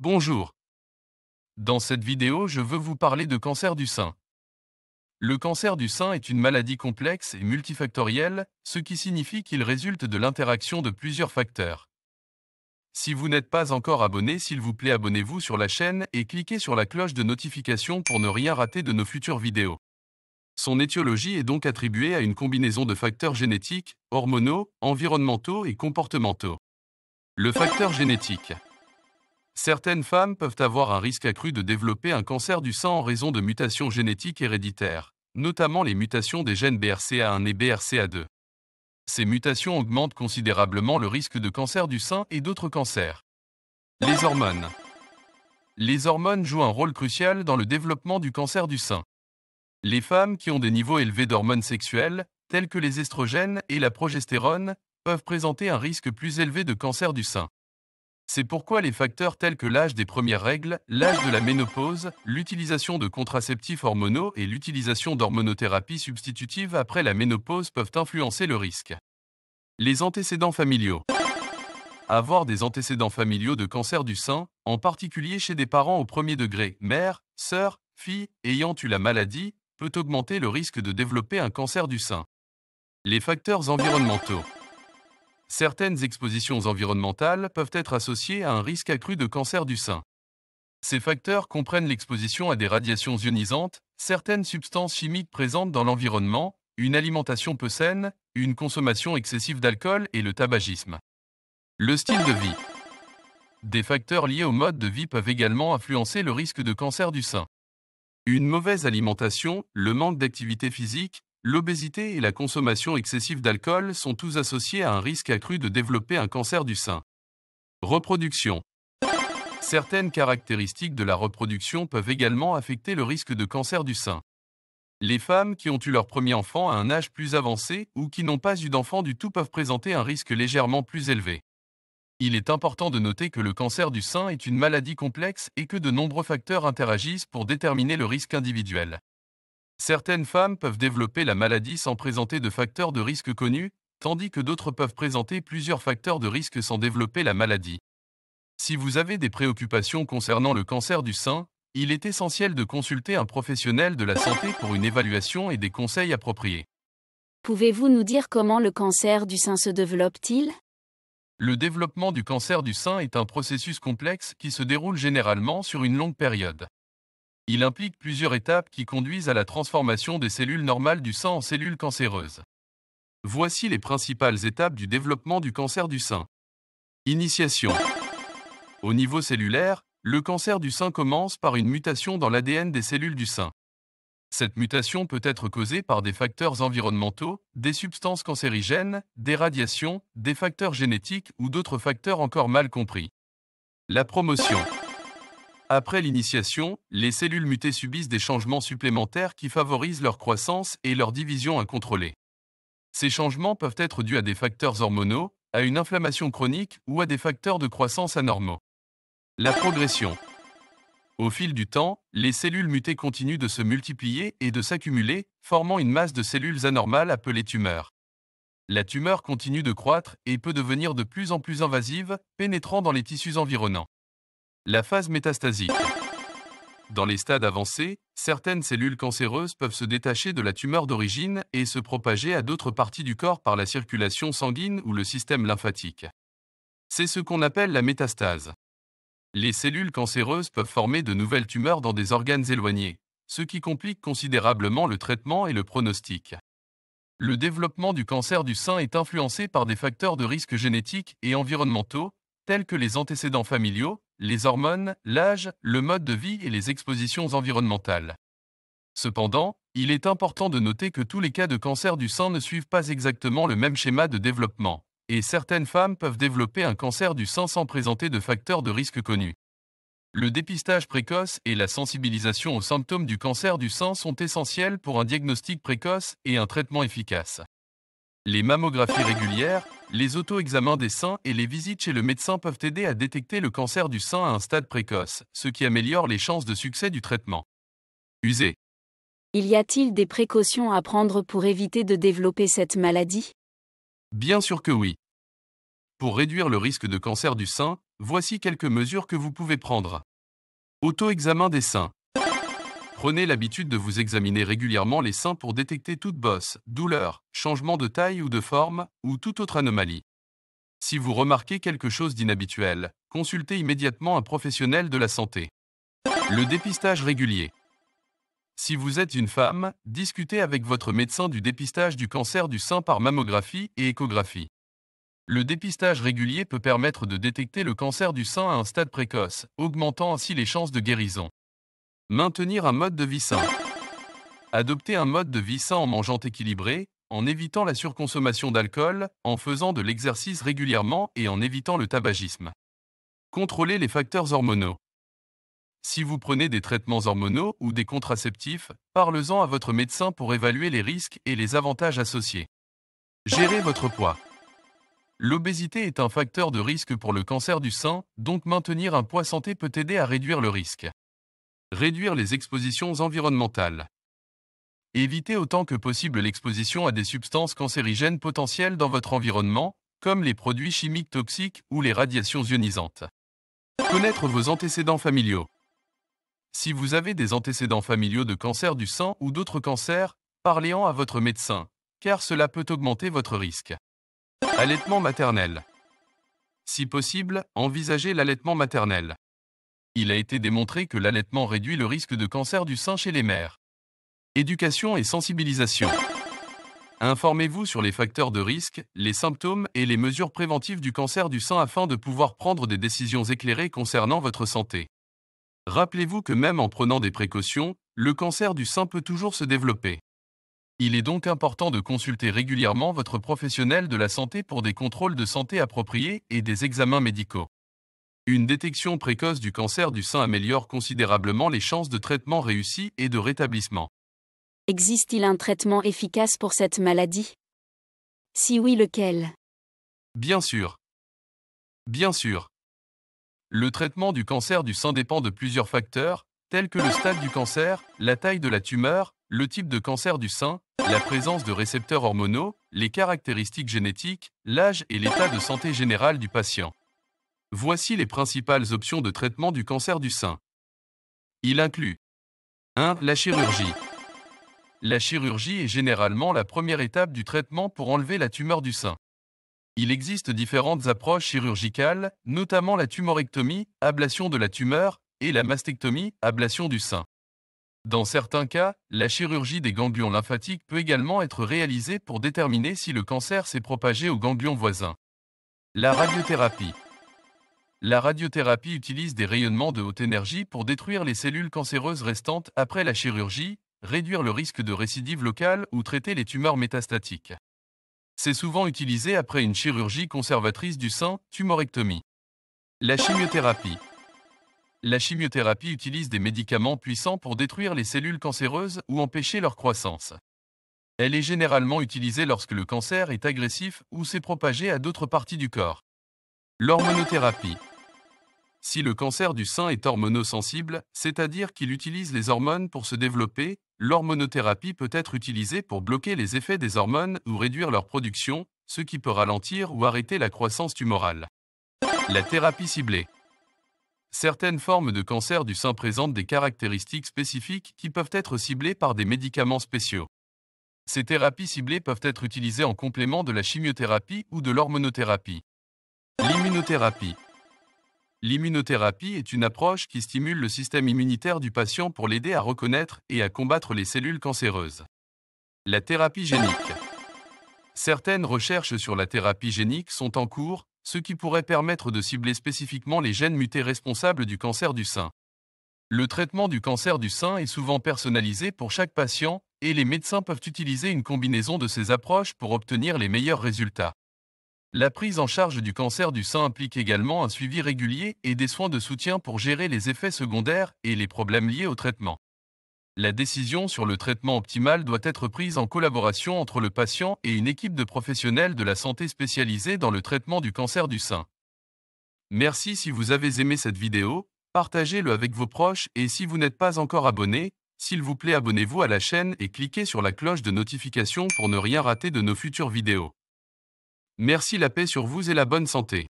Bonjour. Dans cette vidéo, je veux vous parler de cancer du sein. Le cancer du sein est une maladie complexe et multifactorielle, ce qui signifie qu'il résulte de l'interaction de plusieurs facteurs. Si vous n'êtes pas encore abonné, s'il vous plaît abonnez-vous sur la chaîne et cliquez sur la cloche de notification pour ne rien rater de nos futures vidéos. Son étiologie est donc attribuée à une combinaison de facteurs génétiques, hormonaux, environnementaux et comportementaux. Le facteur génétique. Certaines femmes peuvent avoir un risque accru de développer un cancer du sein en raison de mutations génétiques héréditaires, notamment les mutations des gènes BRCA1 et BRCA2. Ces mutations augmentent considérablement le risque de cancer du sein et d'autres cancers. Les hormones. Les hormones jouent un rôle crucial dans le développement du cancer du sein. Les femmes qui ont des niveaux élevés d'hormones sexuelles, tels que les estrogènes et la progestérone, peuvent présenter un risque plus élevé de cancer du sein. C'est pourquoi les facteurs tels que l'âge des premières règles, l'âge de la ménopause, l'utilisation de contraceptifs hormonaux et l'utilisation d'hormonothérapie substitutive après la ménopause peuvent influencer le risque. Les antécédents familiaux. Avoir des antécédents familiaux de cancer du sein, en particulier chez des parents au premier degré, mère, sœur, fille, ayant eu la maladie, peut augmenter le risque de développer un cancer du sein. Les facteurs environnementaux. Certaines expositions environnementales peuvent être associées à un risque accru de cancer du sein. Ces facteurs comprennent l'exposition à des radiations ionisantes, certaines substances chimiques présentes dans l'environnement, une alimentation peu saine, une consommation excessive d'alcool et le tabagisme. Le style de vie. Des facteurs liés au mode de vie peuvent également influencer le risque de cancer du sein. Une mauvaise alimentation, le manque d'activité physique, l'obésité et la consommation excessive d'alcool sont tous associés à un risque accru de développer un cancer du sein. Reproduction. Certaines caractéristiques de la reproduction peuvent également affecter le risque de cancer du sein. Les femmes qui ont eu leur premier enfant à un âge plus avancé ou qui n'ont pas eu d'enfant du tout peuvent présenter un risque légèrement plus élevé. Il est important de noter que le cancer du sein est une maladie complexe et que de nombreux facteurs interagissent pour déterminer le risque individuel. Certaines femmes peuvent développer la maladie sans présenter de facteurs de risque connus, tandis que d'autres peuvent présenter plusieurs facteurs de risque sans développer la maladie. Si vous avez des préoccupations concernant le cancer du sein, il est essentiel de consulter un professionnel de la santé pour une évaluation et des conseils appropriés. Pouvez-vous nous dire comment le cancer du sein se développe-t-il ? Le développement du cancer du sein est un processus complexe qui se déroule généralement sur une longue période. Il implique plusieurs étapes qui conduisent à la transformation des cellules normales du sein en cellules cancéreuses. Voici les principales étapes du développement du cancer du sein. Initiation. Au niveau cellulaire, le cancer du sein commence par une mutation dans l'ADN des cellules du sein. Cette mutation peut être causée par des facteurs environnementaux, des substances cancérigènes, des radiations, des facteurs génétiques ou d'autres facteurs encore mal compris. La promotion. Après l'initiation, les cellules mutées subissent des changements supplémentaires qui favorisent leur croissance et leur division incontrôlée. Ces changements peuvent être dus à des facteurs hormonaux, à une inflammation chronique ou à des facteurs de croissance anormaux. La progression. Au fil du temps, les cellules mutées continuent de se multiplier et de s'accumuler, formant une masse de cellules anormales appelée tumeur. La tumeur continue de croître et peut devenir de plus en plus invasive, pénétrant dans les tissus environnants. La phase métastasique. Dans les stades avancés, certaines cellules cancéreuses peuvent se détacher de la tumeur d'origine et se propager à d'autres parties du corps par la circulation sanguine ou le système lymphatique. C'est ce qu'on appelle la métastase. Les cellules cancéreuses peuvent former de nouvelles tumeurs dans des organes éloignés, ce qui complique considérablement le traitement et le pronostic. Le développement du cancer du sein est influencé par des facteurs de risque génétiques et environnementaux, tels que les antécédents familiaux, les hormones, l'âge, le mode de vie et les expositions environnementales. Cependant, il est important de noter que tous les cas de cancer du sein ne suivent pas exactement le même schéma de développement, et certaines femmes peuvent développer un cancer du sein sans présenter de facteurs de risque connus. Le dépistage précoce et la sensibilisation aux symptômes du cancer du sein sont essentiels pour un diagnostic précoce et un traitement efficace. Les mammographies régulières, les auto-examens des seins et les visites chez le médecin peuvent aider à détecter le cancer du sein à un stade précoce, ce qui améliore les chances de succès du traitement. User. Y a-t-il des précautions à prendre pour éviter de développer cette maladie ? Bien sûr que oui. Pour réduire le risque de cancer du sein, voici quelques mesures que vous pouvez prendre. Auto-examen des seins. Prenez l'habitude de vous examiner régulièrement les seins pour détecter toute bosse, douleur, changement de taille ou de forme, ou toute autre anomalie. Si vous remarquez quelque chose d'inhabituel, consultez immédiatement un professionnel de la santé. Le dépistage régulier. Si vous êtes une femme, discutez avec votre médecin du dépistage du cancer du sein par mammographie et échographie. Le dépistage régulier peut permettre de détecter le cancer du sein à un stade précoce, augmentant ainsi les chances de guérison. Maintenir un mode de vie sain. Adopter un mode de vie sain en mangeant équilibré, en évitant la surconsommation d'alcool, en faisant de l'exercice régulièrement et en évitant le tabagisme. Contrôler les facteurs hormonaux. Si vous prenez des traitements hormonaux ou des contraceptifs, parlez-en à votre médecin pour évaluer les risques et les avantages associés. Gérez votre poids. L'obésité est un facteur de risque pour le cancer du sein, donc maintenir un poids santé peut aider à réduire le risque. Réduire les expositions environnementales. Évitez autant que possible l'exposition à des substances cancérigènes potentielles dans votre environnement, comme les produits chimiques toxiques ou les radiations ionisantes. Connaître vos antécédents familiaux. Si vous avez des antécédents familiaux de cancer du sein ou d'autres cancers, parlez-en à votre médecin, car cela peut augmenter votre risque. Allaitement maternel. Si possible, envisagez l'allaitement maternel. Il a été démontré que l'allaitement réduit le risque de cancer du sein chez les mères. Éducation et sensibilisation. Informez-vous sur les facteurs de risque, les symptômes et les mesures préventives du cancer du sein afin de pouvoir prendre des décisions éclairées concernant votre santé. Rappelez-vous que même en prenant des précautions, le cancer du sein peut toujours se développer. Il est donc important de consulter régulièrement votre professionnel de la santé pour des contrôles de santé appropriés et des examens médicaux. Une détection précoce du cancer du sein améliore considérablement les chances de traitement réussi et de rétablissement. Existe-t-il un traitement efficace pour cette maladie? Si oui, lequel? Bien sûr. Bien sûr. Le traitement du cancer du sein dépend de plusieurs facteurs, tels que le stade du cancer, la taille de la tumeur, le type de cancer du sein, la présence de récepteurs hormonaux, les caractéristiques génétiques, l'âge et l'état de santé général du patient. Voici les principales options de traitement du cancer du sein. Il inclut 1. La chirurgie. La chirurgie est généralement la première étape du traitement pour enlever la tumeur du sein. Il existe différentes approches chirurgicales, notamment la tumorectomie, ablation de la tumeur, et la mastectomie, ablation du sein. Dans certains cas, la chirurgie des ganglions lymphatiques peut également être réalisée pour déterminer si le cancer s'est propagé aux ganglions voisins. La radiothérapie. La radiothérapie utilise des rayonnements de haute énergie pour détruire les cellules cancéreuses restantes après la chirurgie, réduire le risque de récidive locale ou traiter les tumeurs métastatiques. C'est souvent utilisé après une chirurgie conservatrice du sein, tumorectomie. La chimiothérapie. La chimiothérapie utilise des médicaments puissants pour détruire les cellules cancéreuses ou empêcher leur croissance. Elle est généralement utilisée lorsque le cancer est agressif ou s'est propagé à d'autres parties du corps. L'hormonothérapie. Si le cancer du sein est hormonosensible, c'est-à-dire qu'il utilise les hormones pour se développer, l'hormonothérapie peut être utilisée pour bloquer les effets des hormones ou réduire leur production, ce qui peut ralentir ou arrêter la croissance tumorale. La thérapie ciblée. Certaines formes de cancer du sein présentent des caractéristiques spécifiques qui peuvent être ciblées par des médicaments spéciaux. Ces thérapies ciblées peuvent être utilisées en complément de la chimiothérapie ou de l'hormonothérapie. L'immunothérapie. L'immunothérapie est une approche qui stimule le système immunitaire du patient pour l'aider à reconnaître et à combattre les cellules cancéreuses. La thérapie génique. Certaines recherches sur la thérapie génique sont en cours, ce qui pourrait permettre de cibler spécifiquement les gènes mutés responsables du cancer du sein. Le traitement du cancer du sein est souvent personnalisé pour chaque patient, et les médecins peuvent utiliser une combinaison de ces approches pour obtenir les meilleurs résultats. La prise en charge du cancer du sein implique également un suivi régulier et des soins de soutien pour gérer les effets secondaires et les problèmes liés au traitement. La décision sur le traitement optimal doit être prise en collaboration entre le patient et une équipe de professionnels de la santé spécialisés dans le traitement du cancer du sein. Merci si vous avez aimé cette vidéo, partagez-le avec vos proches et si vous n'êtes pas encore abonné, s'il vous plaît abonnez-vous à la chaîne et cliquez sur la cloche de notification pour ne rien rater de nos futures vidéos. Merci, la paix sur vous et la bonne santé.